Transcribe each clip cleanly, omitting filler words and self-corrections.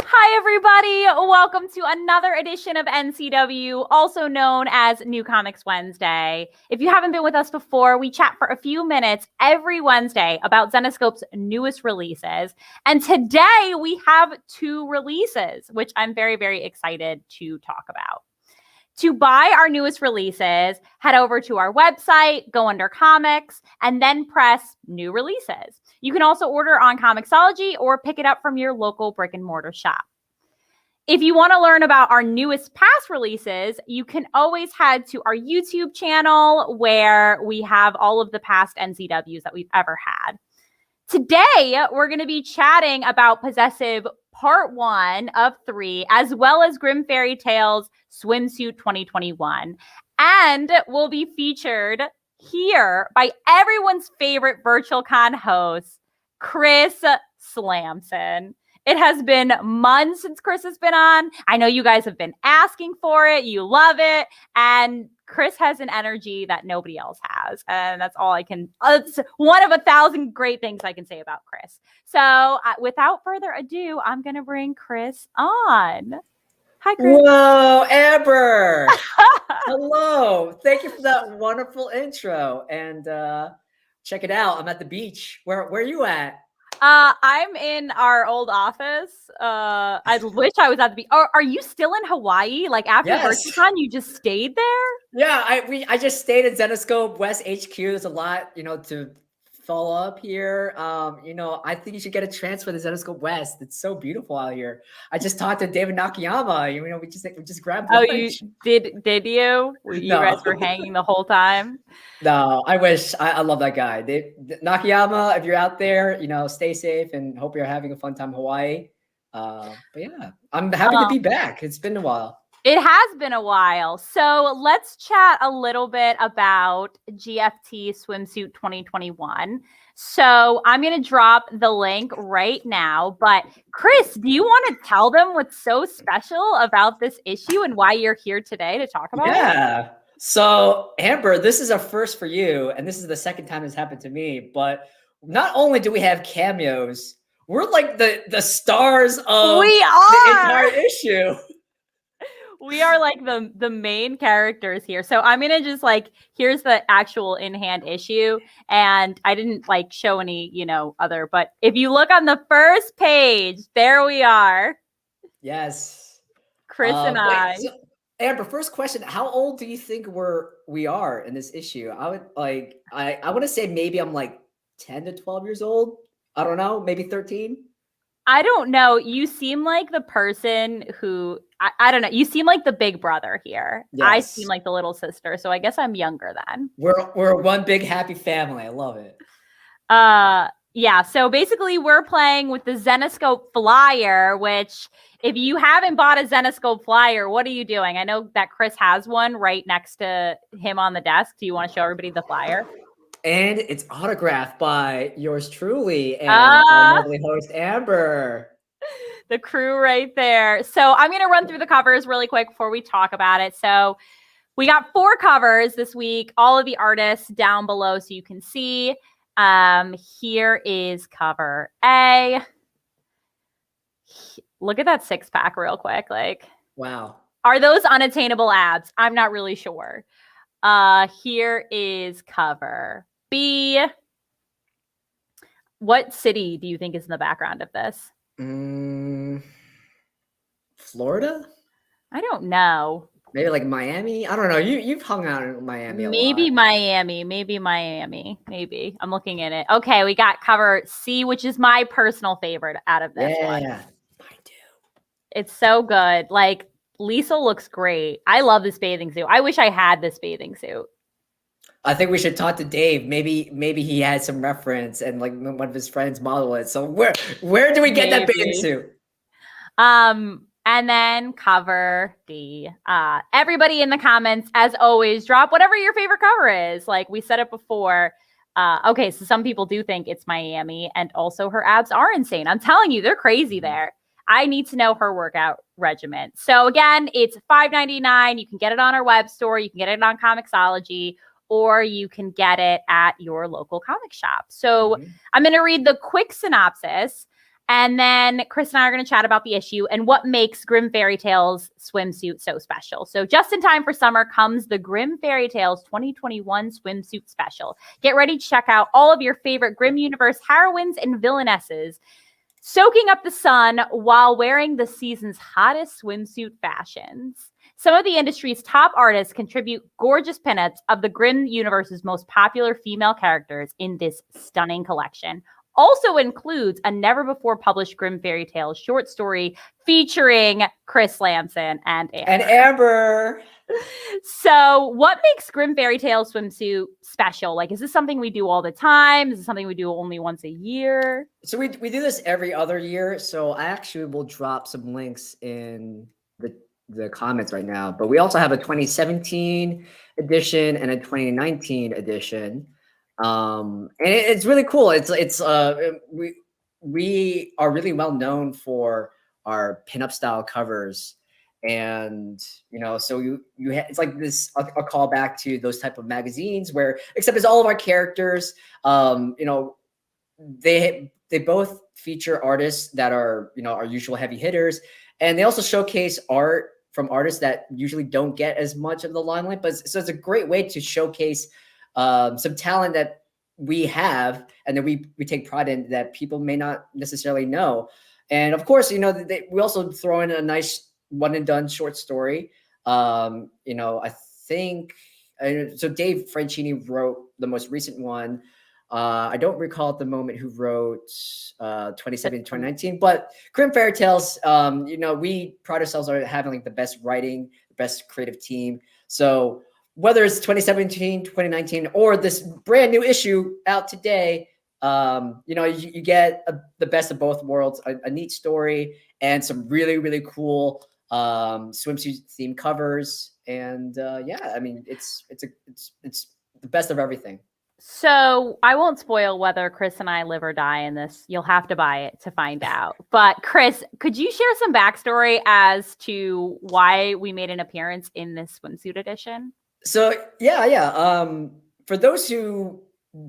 Hi, everybody. Welcome to another edition of NCW, also known as New Comics Wednesday. If you haven't been with us before, we chat for a few minutes every Wednesday about Xenoscope's newest releases. And today we have two releases, which I'm very, very excited to talk about. To buy our newest releases, head over to our website, go under comics, and then press new releases. You can also order on Comixology or pick it up from your local brick and mortar shop. If you want to learn about our newest past releases, you can always head to our YouTube channel where we have all of the past NCWs that we've ever had. Today, we're going to be chatting about Possessive Part 1 of 3, as well as Grim Fairy Tales Swimsuit 2021. And we'll be featured here by everyone's favorite Virtual Con host, Chris Slamson. It has been months since Chris has been on. I know you guys have been asking for it. You love it. And Chris has an energy that nobody else has. And that's all I can, it's one of 1,000 great things I can say about Chris. So without further ado, I'm going to bring Chris on. Hi, Chris. Whoa, Amber. Hello. Thank you for that wonderful intro. And check it out. I'm at the beach. Where are you at? I'm in our old office. I wish I was at the beach. Are you still in Hawaii? Like after VirtualCon, you just stayed there? Yeah, I just stayed at Xenoscope West HQ. There's a lot, to follow up here. I think you should get a transfer to Xenoscope West. It's so beautiful out here. I just talked to David Nakayama. We just grabbed lunch. Oh, you did you? You guys were hanging the whole time? No, I wish. I love that guy. Nakayama, if you're out there, stay safe and hope you're having a fun time in Hawaii. But yeah, I'm happy to be back. It's been a while. It has been a while. So let's chat a little bit about Gft Swimsuit 2021. So I'm going to drop the link right now. But Chris, do you want to tell them what's so special about this issue and why you're here today to talk about it? Yeah. So Amber, this is a first for you. And this is the second time this happened to me. But not only do we have cameos, we're like the stars of the entire issue. We are like the main characters here. So I'm going to just here's the actual in-hand issue. And I didn't show any, other, but if you look on the first page, there we are. Yes. Chris and I. So, Amber, first question, how old do you think we are in this issue? I would I want to say maybe I'm 10 to 12 years old. I don't know, maybe 13. I don't know. You seem like the person who, I don't know. You seem like the big brother here. Yes. I seem like the little sister. So I guess I'm younger then. We're one big happy family. I love it. Yeah. So basically we're playing with the Xenoscope Flyer, which if you haven't bought a Xenoscope Flyer, what are you doing? I know that Chris has one right next to him on the desk. Do you want to show everybody the flyer? And it's autographed by yours truly and our lovely host, Amber. The crew right there. So I'm going to run through the covers really quick before we talk about it. So we got 4 covers this week, all of the artists down below so you can see. Here is cover A. Look at that 6-pack real quick. Wow. Are those unattainable abs? I'm not really sure. Here is cover B. What city do you think is in the background of this? Florida? I don't know. Maybe Miami? I don't know. You've hung out in Miami a maybe lot. Miami. Maybe. I'm looking in it. Okay, we got cover C, which is my personal favorite out of this one. Yeah, I do. It's so good. Lisa looks great. I love this bathing suit. I wish I had this bathing suit. I think we should talk to Dave. Maybe he had some reference and one of his friends model it. So where do we get that bathing suit? And then cover D. Everybody in the comments, as always, drop whatever your favorite cover is. We said it before. Okay, so some people do think it's Miami, and also her abs are insane. I'm telling you, they're crazy there. I need to know her workout regimen. So again, it's $5.99. You can get it on our web store. You can get it on Comixology, or you can get it at your local comic shop. So I'm going to read the quick synopsis. And then Chris and I are going to chat about the issue and what makes Grim Fairy Tales swimsuit so special. So just in time for summer comes the Grim Fairy Tales 2021 swimsuit special. Get ready to check out all of your favorite Grim Universe heroines and villainesses soaking up the sun while wearing the season's hottest swimsuit fashions. Some of the industry's top artists contribute gorgeous pinups of the Grimm universe's most popular female characters in this stunning collection. Also includes a never-before-published Grimm Fairy Tales short story featuring Chris Lamson and Amber. And Amber. So what makes Grimm Fairy Tales swimsuit special? Like, is this something we do all the time? Is it something we do only once a year? So we do this every other year. So I actually will drop some links in the comments right now. But we also have a 2017 edition and a 2019 edition. And it's really cool. We are really well known for our pinup style covers. And so it's like this a callback to those type of magazines where, except it's all of our characters, they both feature artists that are our usual heavy hitters, and they also showcase art from artists that usually don't get as much of the limelight. But so it's a great way to showcase some talent that we have and that we take pride in that people may not necessarily know. And of course, we also throw in a nice one and done short story. I think so. Dave Franchini wrote the most recent one. I don't recall at the moment who wrote 2017, 2019, but Crim Fairy Tales, we pride ourselves on having like the best writing, the best creative team. So whether it's 2017, 2019, or this brand new issue out today, you get the best of both worlds, a neat story and some really, really cool swimsuit themed covers. And it's the best of everything. So I won't spoil whether Chris and I live or die in this. You'll have to buy it to find out. But Chris, could you share some backstory as to why we made an appearance in this swimsuit edition? So yeah. For those who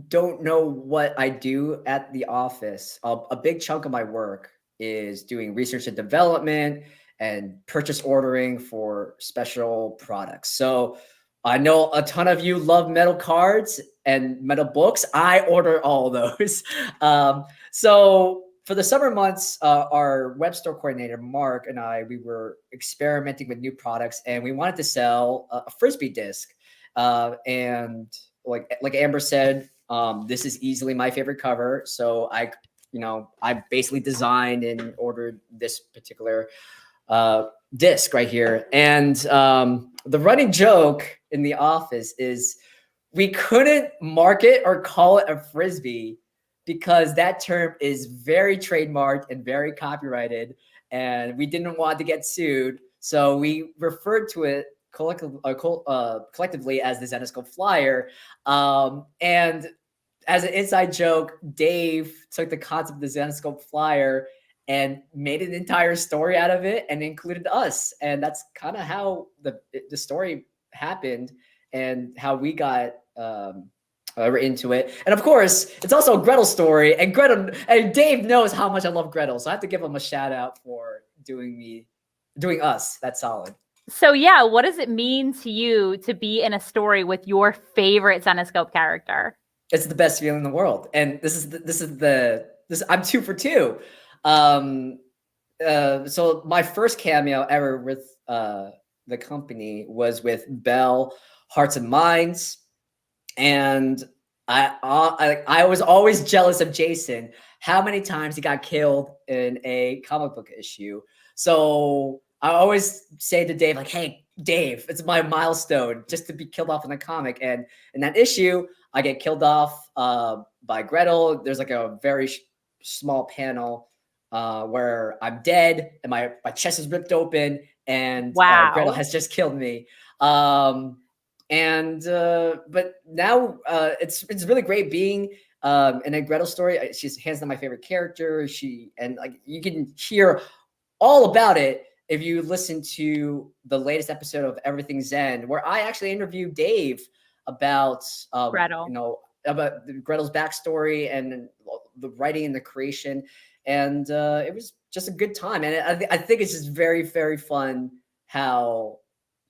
don't know what I do at the office, a big chunk of my work is doing research and development and purchase ordering for special products. So I know a ton of you love metal cards and metal books. I order all those. So for the summer months, our web store coordinator, Mark, and we were experimenting with new products, and we wanted to sell a Frisbee disc. And like Amber said, this is easily my favorite cover. So I basically designed and ordered this particular disc right here. And the running joke in the office is we couldn't market or call it a Frisbee because that term is very trademarked and very copyrighted, and we didn't want to get sued. So we referred to it collectively as the Xenoscope Flyer. And as an inside joke, Dave took the concept of the Xenoscope Flyer and made an entire story out of it and included us. And that's kind of how the story happened and how we got into it. And of course, it's also a Gretel story. And Dave knows how much I love Gretel. So I have to give him a shout out for doing us. That's solid. So yeah, what does it mean to you to be in a story with your favorite Xenoscope character? It's the best feeling in the world. And I'm 2 for 2. So my first cameo ever with the company was with Bell, Hearts and Minds, and I was always jealous of Jason. How many times he got killed in a comic book issue? So I always say to Dave, like, "Hey, Dave, it's my milestone just to be killed off in a comic." And in that issue, I get killed off by Gretel. There's like a very small panel where I'm dead and my chest is ripped open and wow. Gretel has just killed me. But now it's really great being in a Gretel story. She's hands down my favorite character. You can hear all about it if you listen to the latest episode of Everything Zen, where I actually interviewed Dave about Gretel. about Gretel's backstory and the writing and the creation. and it was just a good time. And I think it's just very, very fun how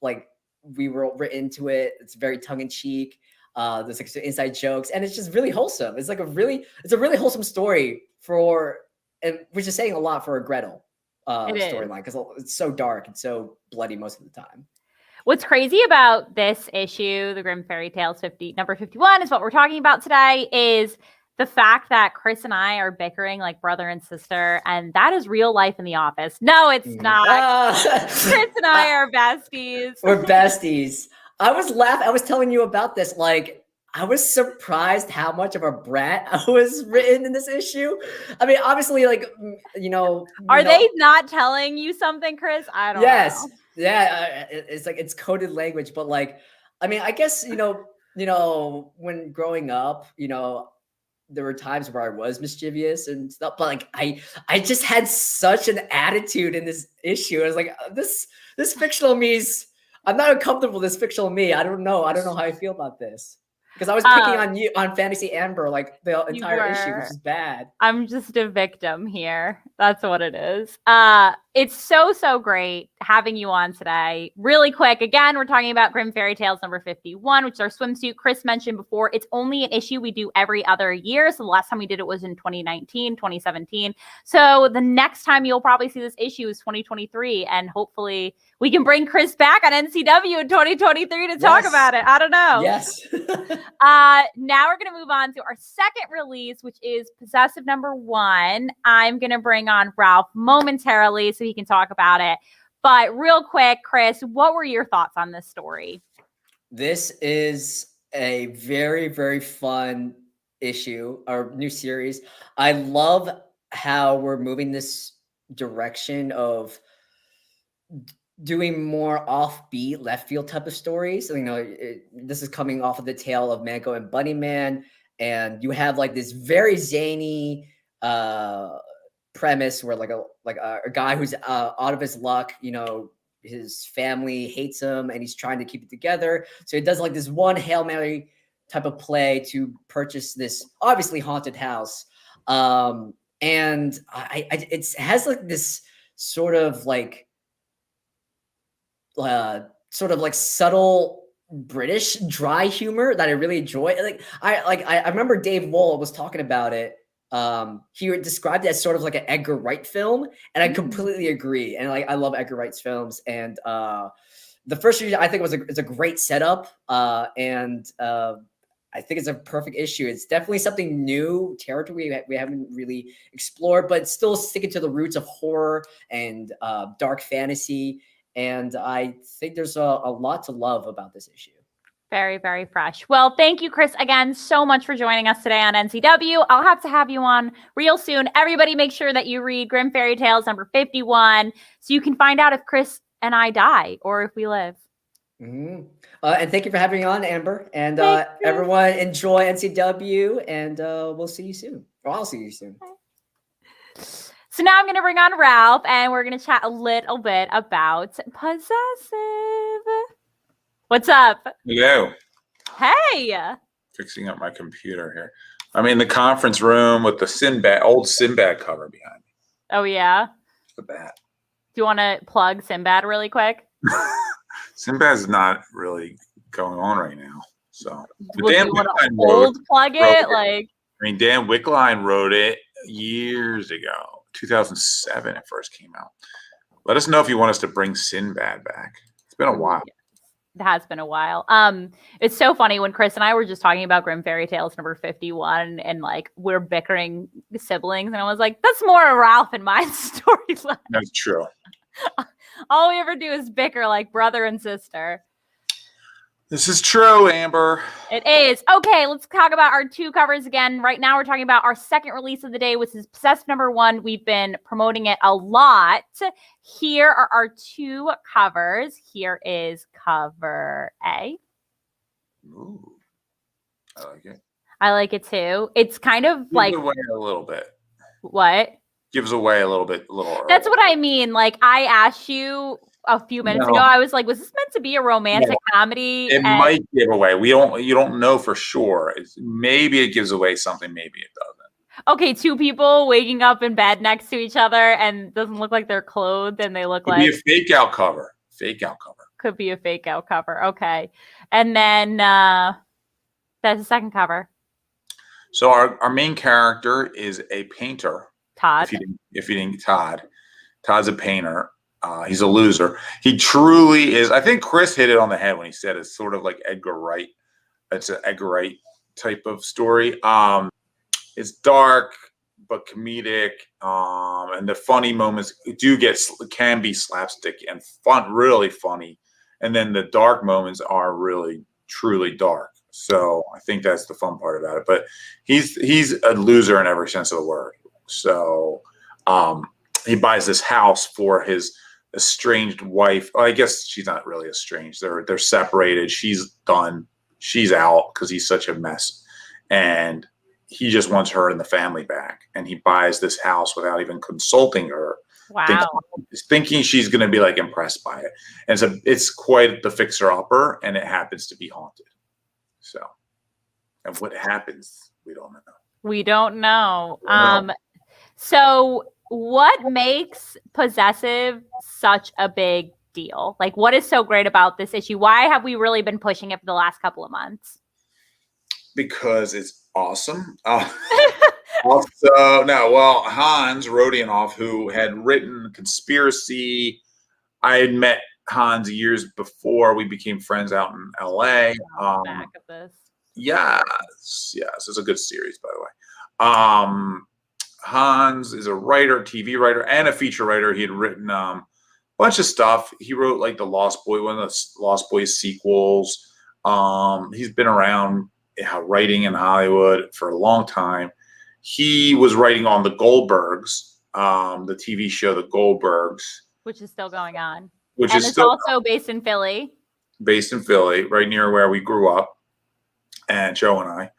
like we were into it. It's very tongue in cheek. There's like some inside jokes, and it's just really wholesome. It's a really wholesome story and which is saying a lot for a Gretel storyline, because it's so dark and so bloody most of the time. What's crazy about this issue, the Grimm Fairy Tales number 51, is what we're talking about today, is the fact that Chris and I are bickering like brother and sister, and that is real life in the office. No, it's not. Chris and I are besties. We're besties. I was telling you about this. Like, I was surprised how much of a brat I was written in this issue. I mean, obviously, like, Are they not telling you something, Chris? I don't know. Yeah, it's like it's coded language, but like, I mean, I guess when growing up, there were times where I was mischievous and stuff, but like I just had such an attitude in this issue. I was like, this fictional me's, I'm not uncomfortable with this fictional me. I don't know how I feel about this. Because I was picking on you on Fantasy Amber like the entire issue, which is bad. I'm just a victim here. That's what it is. It's so great having you on today. Really quick, again, we're talking about Grimm Fairy Tales number 51, which is our swimsuit. Chris mentioned before, it's only an issue we do every other year. So the last time we did it was in 2019, 2017. So the next time you'll probably see this issue is 2023. And hopefully we can bring Chris back on NCW in 2023 to talk about it. I don't know. Yes. Now we're going to move on to our second release, which is Possessive number 1. I'm going to bring on Ralph momentarily so he can talk about it. But real quick, Chris, what were your thoughts on this story? This is a very, very fun issue, our new series. I love how we're moving this direction of doing more offbeat left field type of stories. This is coming off of the tale of Mango and Bunnyman, and you have like this very zany premise where like a guy who's out of his luck, his family hates him and he's trying to keep it together. So he does like this one Hail Mary type of play to purchase this obviously haunted house. And it has like this sort of like subtle British dry humor that I really enjoy. I remember Dave Wohl was talking about it. He described it as sort of like an Edgar Wright film, and I completely agree. And like I love Edgar Wright's films. And the first issue I think is a great setup. And I think it's a perfect issue. It's definitely something new territory we haven't really explored, but still sticking to the roots of horror and dark fantasy. And I think there's a lot to love about this issue. Very, very fresh. Well, thank you, Chris, again, so much for joining us today on NCW. I'll have to have you on real soon. Everybody make sure that you read Grimm Fairy Tales number 51 so you can find out if Chris and I die or if we live. And thank you for having me on, Amber. And everyone enjoy NCW, and we'll see you soon. Or I'll see you soon. So now I'm going to bring on Ralph, and we're going to chat a little bit about Possessive. What's up? Hello. Hey. Fixing up my computer here. I'm in the conference room with the old Sinbad cover behind me. Oh, yeah? The bat. Do you want to plug Sinbad really quick? Sinbad's not really going on right now. So Dan Wickline plug it? Dan Wickline wrote it years ago. 2007 it first came out. Let us know if you want us to bring Sinbad back. It's been a while. It has been a while. It's so funny when Chris and I were just talking about Grimm Fairy Tales number 51 and like we're bickering siblings, and I was like, that's more a Ralph and my storyline. That's true. All we ever do is bicker like brother and sister. This is true, Amber. It is. Okay, let's talk about our two covers again. Right now, we're talking about our second release of the day, which is Possessive number 1. We've been promoting it a lot. Here are our two covers. Here is cover A. Ooh, I like it. I like it too. It's kind of like away a little bit. What? Gives away a little bit, a little. That's what I mean. Like I asked you a few minutes ago, I was like, was this meant to be a romantic comedy? It might give away. You don't know for sure. Maybe it gives away something, maybe it doesn't. Okay, two people waking up in bed next to each other and doesn't look like they're clothed and they look Could like be a fake out cover. Fake out cover. could be a fake out cover. Okay. And then that's the second cover. So our main character is a painter. Todd. If you didn't Todd. Todd's a painter. He's a loser. He truly is. I think Chris hit it on the head when he said it's sort of like Edgar Wright. It's an Edgar Wright type of story. It's dark but comedic, and the funny moments can be slapstick and fun, really funny. And then the dark moments are really truly dark. So I think that's the fun part about it. But he's a loser in every sense of the word. So he buys this house for his estranged wife. Well, I guess she's not really estranged. They're separated. She's done. She's out because he's such a mess, and he just wants her and the family back. And he buys this house without even consulting her. Wow. Thinking she's going to be like impressed by it. And so it's quite the fixer upper, and it happens to be haunted. So, and what happens, we don't know. We don't know. So what makes Possessive such a big deal? Like, what is so great about this issue? Why have we really been pushing it for the last couple of months? Because it's awesome. Hans Rodionoff, who had written Conspiracy. I had met Hans years before we became friends out in LA. Back of this. Yes, it's a good series, by the way. Hans is a writer, TV writer, and a feature writer. He had written a bunch of stuff. He wrote like the Lost Boy, one of the Lost Boys sequels. He's been around writing in Hollywood for a long time. He was writing on the Goldbergs, the TV show The Goldbergs, which is still going on. Which and is it's still also based in Philly. Based in Philly, right near where we grew up, and Joe and I.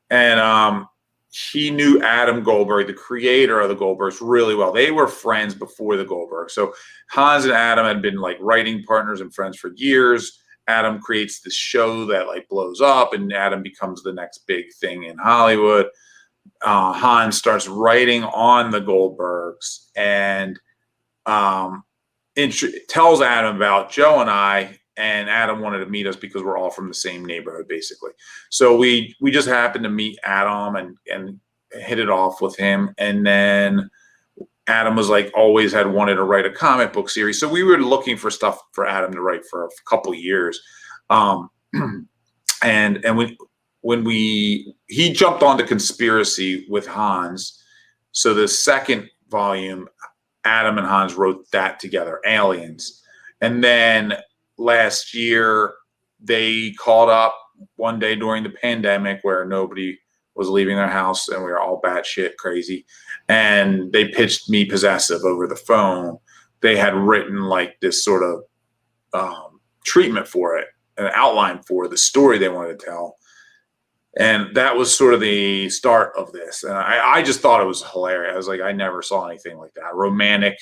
And he knew Adam Goldberg, the creator of the Goldbergs, really well. They were friends before the Goldbergs. So Hans and Adam had been like writing partners and friends for years. Adam creates this show that like blows up, and Adam becomes the next big thing in Hollywood. Hans starts writing on the Goldbergs and tells Adam about Joe and I, and Adam wanted to meet us because we're all from the same neighborhood, basically. So we just happened to meet Adam and hit it off with him. And then Adam was like always had wanted to write a comic book series. So we were looking for stuff for Adam to write for a couple years. And when he jumped onto Conspiracy with Hans. So the second volume, Adam and Hans wrote that together, Aliens. And then last year, they called up one day during the pandemic where nobody was leaving their house and we were all batshit crazy. And they pitched me Possessive over the phone. They had written like this sort of treatment for it, an outline for the story they wanted to tell. And that was sort of the start of this. And I just thought it was hilarious. I was like, I never saw anything like that. Romantic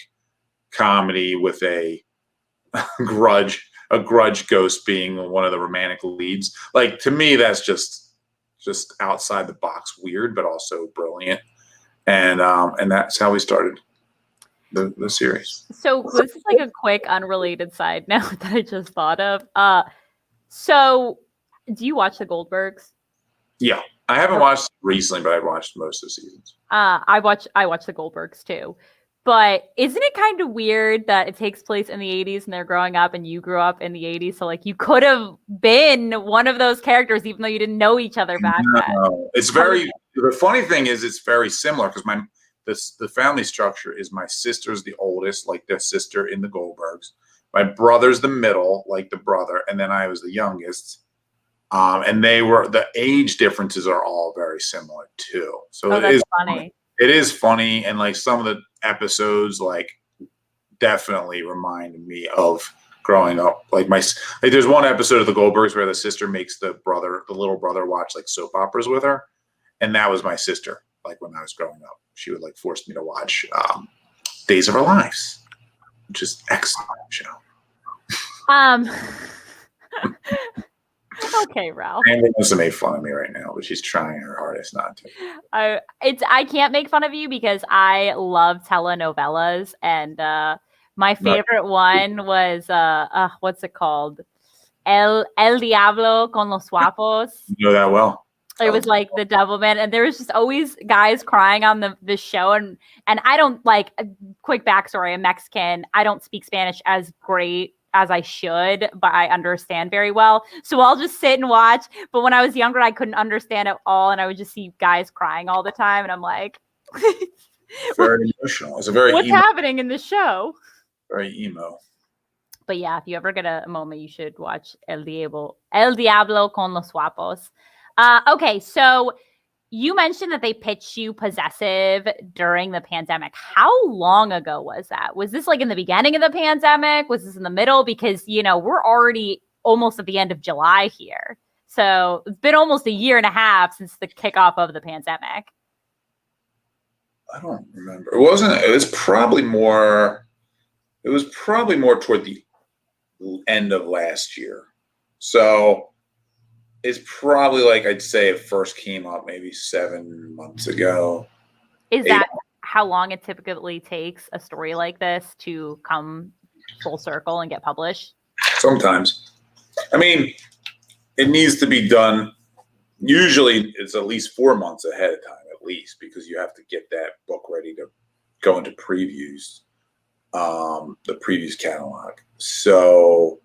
comedy with a grudge ghost being one of the romantic leads. Like, to me, that's just outside the box weird, but also brilliant. And that's how we started the series. So this is like a quick unrelated side note that I just thought of. So do you watch the Goldbergs? Yeah, I haven't watched recently, but I've watched most of the seasons. I watch the Goldbergs too. But isn't it kind of weird that it takes place in the 80s and they're growing up and you grew up in the 80s? So like you could have been one of those characters even though you didn't know each other back then. It's the funny thing is it's very similar because the family structure is my sister's the oldest, like the sister in the Goldbergs. My brother's the middle, like the brother, and then I was the youngest. And the age differences are all very similar too. So it is funny. It is funny, and like some of the episodes, like definitely reminded me of growing up. Like there's one episode of the Goldbergs where the sister makes the little brother watch like soap operas with her, and that was my sister. Like when I was growing up, she would like force me to watch Days of Our Lives, which is excellent show. Okay, Ralph. Amber wants to make fun of me right now, but she's trying her hardest not to. I can't make fun of you because I love telenovelas, and my favorite one was what's it called? El Diablo con los Guapos. You know that well. It was like the Devilman, and there was just always guys crying on the show, and I don't like a quick backstory. I'm Mexican. I don't speak Spanish as great as I should, but I understand very well. So I'll just sit and watch. But when I was younger, I couldn't understand it all, and I would just see guys crying all the time, and I'm like, very emotional. It's a very what's happening in the show? Very emo. But yeah, if you ever get a moment, you should watch El Diablo con los Guapos. Okay, so you mentioned that they pitched you Possessive during the pandemic. How long ago was that? Was this like in the beginning of the pandemic? Was this in the middle? Because, we're already almost at the end of July here. So it's been almost a year and a half since the kickoff of the pandemic. I don't remember. It was probably more toward the end of last year. So it's probably like, I'd say it first came up maybe 7 months ago. Is that how long it typically takes a story like this to come full circle and get published? Sometimes. I mean, it needs to be done. Usually it's at least 4 months ahead of time, at least, because you have to get that book ready to go into previews, the previews catalog. So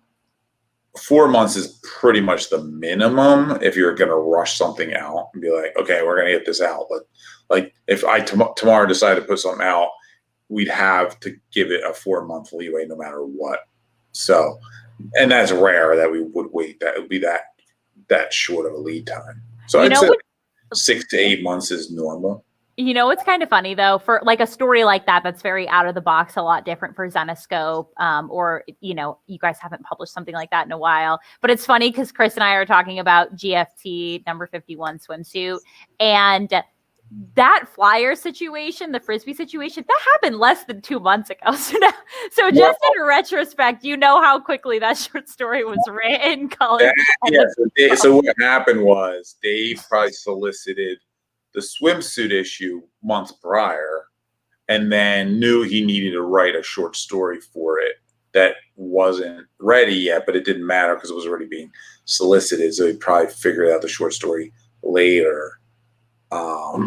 4 months is pretty much the minimum if you're going to rush something out and be like, okay, we're going to get this out. But like if I tomorrow decide to put something out, we'd have to give it a 4 month leeway no matter what. So, and that's rare that we would wait. That would be that short of a lead time. So I'd say 6 to 8 months is normal. It's kind of funny though, for like a story like that, that's very out of the box, a lot different for Xenoscope, or, you guys haven't published something like that in a while, but it's funny because Chris and I are talking about GFT number 51 swimsuit, and that flyer situation, the Frisbee situation, that happened less than 2 months ago. So just in retrospect, how quickly that short story was written, colored. Yeah. So what happened was Dave probably solicited the swimsuit issue months prior, and then knew he needed to write a short story for it that wasn't ready yet, but it didn't matter because it was already being solicited. So he probably figured out the short story later,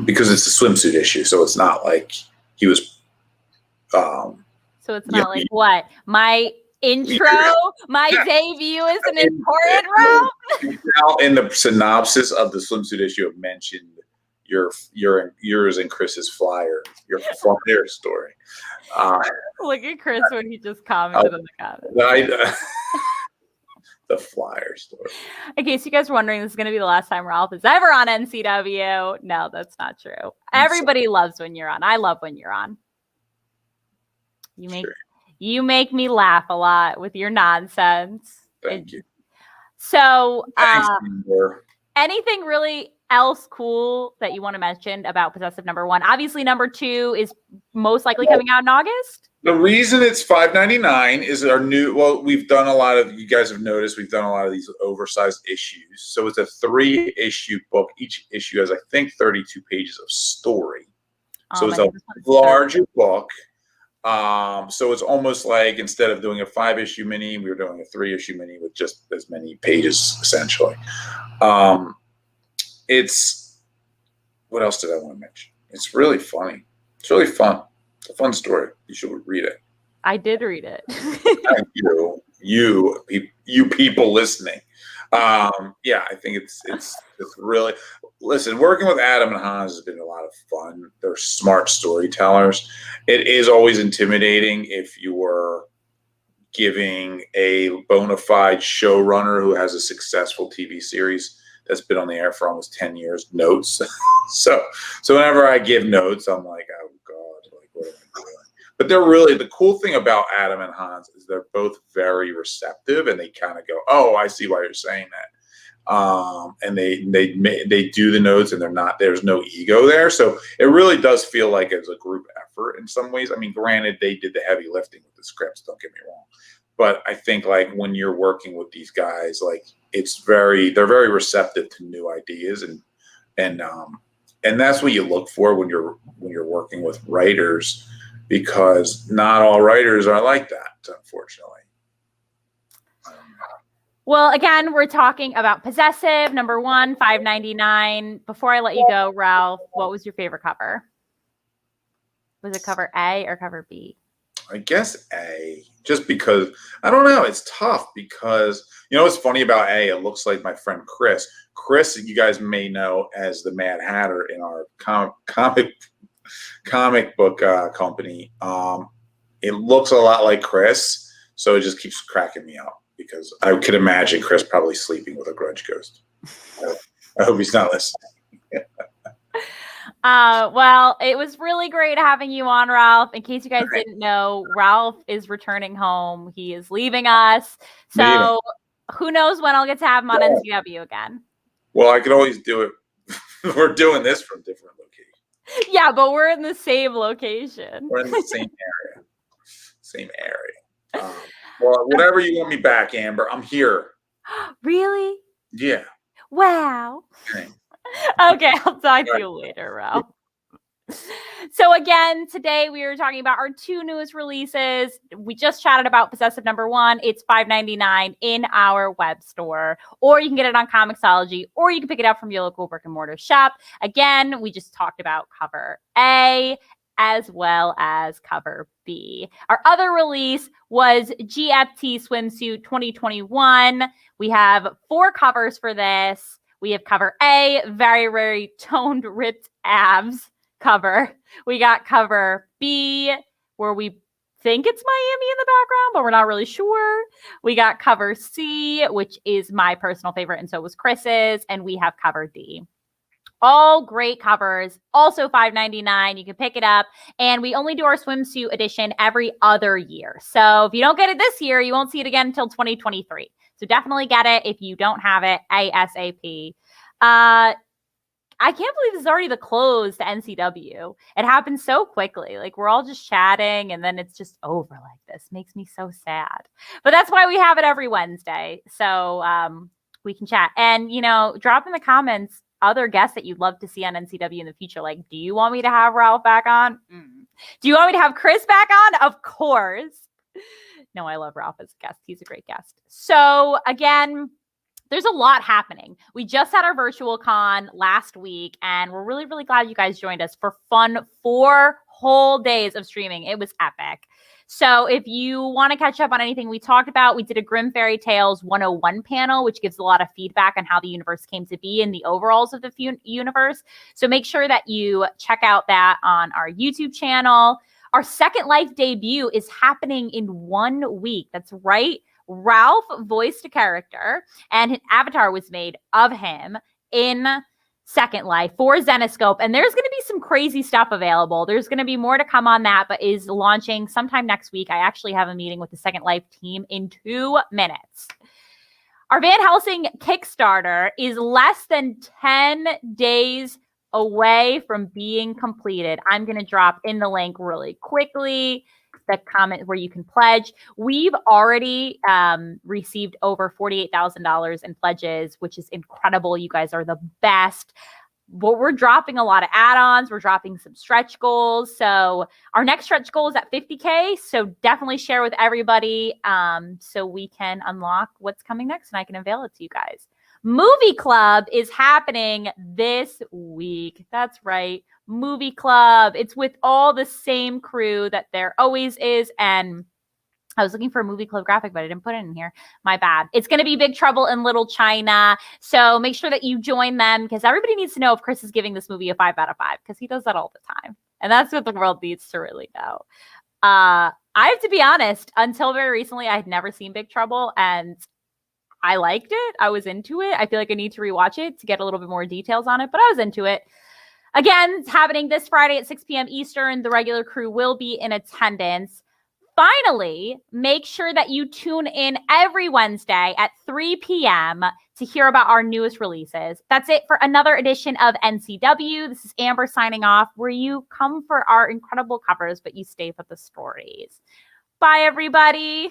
because it's a swimsuit issue. So it's not like he was. So it's not like what my intro, my debut is an important role. Now in the synopsis of the swimsuit issue, it mentioned yours and Chris's flyer, your flyer story. Look at Chris when he just commented in the comments. The flyer story. In case you guys were wondering, this is going to be the last time Ralph is ever on NCW. No, that's not true. Everybody loves when you're on. I love when you're on. You make me laugh a lot with your nonsense. Thank you. So, anything really else cool that you want to mention about Possessive number 1? Obviously, number 2 is most likely coming out in August. The reason it's $5.99 is our new. Well, we've done a lot of. You guys have noticed we've done a lot of these oversized issues. So it's a 3-issue book. Each issue has, I think, 32 pages of story. So it's a larger book. So it's almost like instead of doing a 5-issue mini, we were doing a 3-issue mini with just as many pages, essentially. It's, what else did I want to mention? It's really funny. It's really fun. It's a fun story. You should read it. I did read it. Thank you people listening. Yeah, I think it's really, listen, working with Adam and Hans has been a lot of fun. They're smart storytellers. It is always intimidating if you were giving a bona fide showrunner who has a successful TV series that's been on the air for almost 10 years notes. so whenever I give notes, I'm like, oh God, like what am I doing? But they're really, the cool thing about Adam and Hans is they're both very receptive, and they kind of go, oh, I see why you're saying that. And they do the notes, and there's no ego there. So it really does feel like it's a group effort in some ways. I mean, granted, they did the heavy lifting with the scripts, don't get me wrong. But I think like when you're working with these guys, like they're very receptive to new ideas, and that's what you look for when you're working with writers, because not all writers are like that, unfortunately. Well, again, we're talking about Possessive, number 1, $5.99. Before I let you go, Ralph, what was your favorite cover? Was it cover A or cover B? I guess A, just because, I don't know, it's tough because, what's funny about A, it looks like my friend Chris. Chris, you guys may know as the Mad Hatter in our comic book company. It looks a lot like Chris, so it just keeps cracking me up because I could imagine Chris probably sleeping with a grudge ghost. I hope he's not listening. Well, it was really great having you on, Ralph. In case you guys didn't know, Ralph is returning home. He is leaving us. So who knows when I'll get to have him on NCW again. Well, I could always do it. We're doing this from different locations. Yeah, but we're in the same location. We're in the same area. Same area. Well, whenever you want me back, Amber, I'm here. Really? Yeah. Wow. Okay. Okay, I'll talk to you later, Ralph. So again, today we were talking about our 2 newest releases. We just chatted about Possessive number 1. It's $5.99 in our web store, or you can get it on Comixology, or you can pick it up from your local brick and mortar shop. Again, we just talked about cover A as well as cover B. Our other release was Gft Swimsuit 2021. We have 4 covers for this. We have cover A, very, very toned, ripped abs cover. We got cover B, where we think it's Miami in the background, but we're not really sure. We got cover C, which is my personal favorite, and so was Chris's. And we have cover D. All great covers. Also $5.99. You can pick it up. And we only do our swimsuit edition every other year. So if you don't get it this year, you won't see it again until 2023. So definitely get it if you don't have it ASAP. I can't believe this is already the close to NCW. It happened so quickly. Like, we're all just chatting and then it's just over like this. Makes me so sad. But that's why we have it every Wednesday. So we can chat. And, drop in the comments other guests that you'd love to see on NCW in the future. Like, do you want me to have Ralph back on? Do you want me to have Chris back on? Of course. No, I love Ralph as a guest. He's a great guest. So again, there's a lot happening. We just had our virtual con last week, and we're really, really glad you guys joined us for fun 4 whole days of streaming. It was epic. So if you want to catch up on anything we talked about, we did a Grim Fairy Tales 101 panel, which gives a lot of feedback on how the universe came to be and the overalls of the universe. So make sure that you check out that on our YouTube channel. Our Second Life debut is happening in 1 week. That's right. Ralph voiced a character, and an avatar was made of him in Second Life for Xenoscope. And there's going to be some crazy stuff available. There's going to be more to come on that, but is launching sometime next week. I actually have a meeting with the Second Life team in 2 minutes. Our Van Helsing Kickstarter is less than 10 days away from being completed. I'm going to drop in the link really quickly, the comment where you can pledge. We've already received over $48,000 in pledges, which is incredible. You guys are the best. But we're dropping a lot of add-ons. We're dropping some stretch goals. So our next stretch goal is at 50K. So definitely share with everybody so we can unlock what's coming next and I can unveil it to you guys. Movie Club is happening this week. That's right. Movie Club. It's with all the same crew that there always is. And I was looking for a Movie Club graphic, but I didn't put it in here. My bad. It's going to be Big Trouble in Little China. So make sure that you join them because everybody needs to know if Chris is giving this movie a 5 out of 5 because he does that all the time. And that's what the world needs to really know. I have to be honest, until very recently, I had never seen Big Trouble and I liked it. I was into it. I feel like I need to rewatch it to get a little bit more details on it, but I was into it. Again, it's happening this Friday at 6 p.m. Eastern. The regular crew will be in attendance. Finally, make sure that you tune in every Wednesday at 3 p.m. to hear about our newest releases. That's it for another edition of NCW. This is Amber signing off, where you come for our incredible covers, but you stay for the stories. Bye, everybody.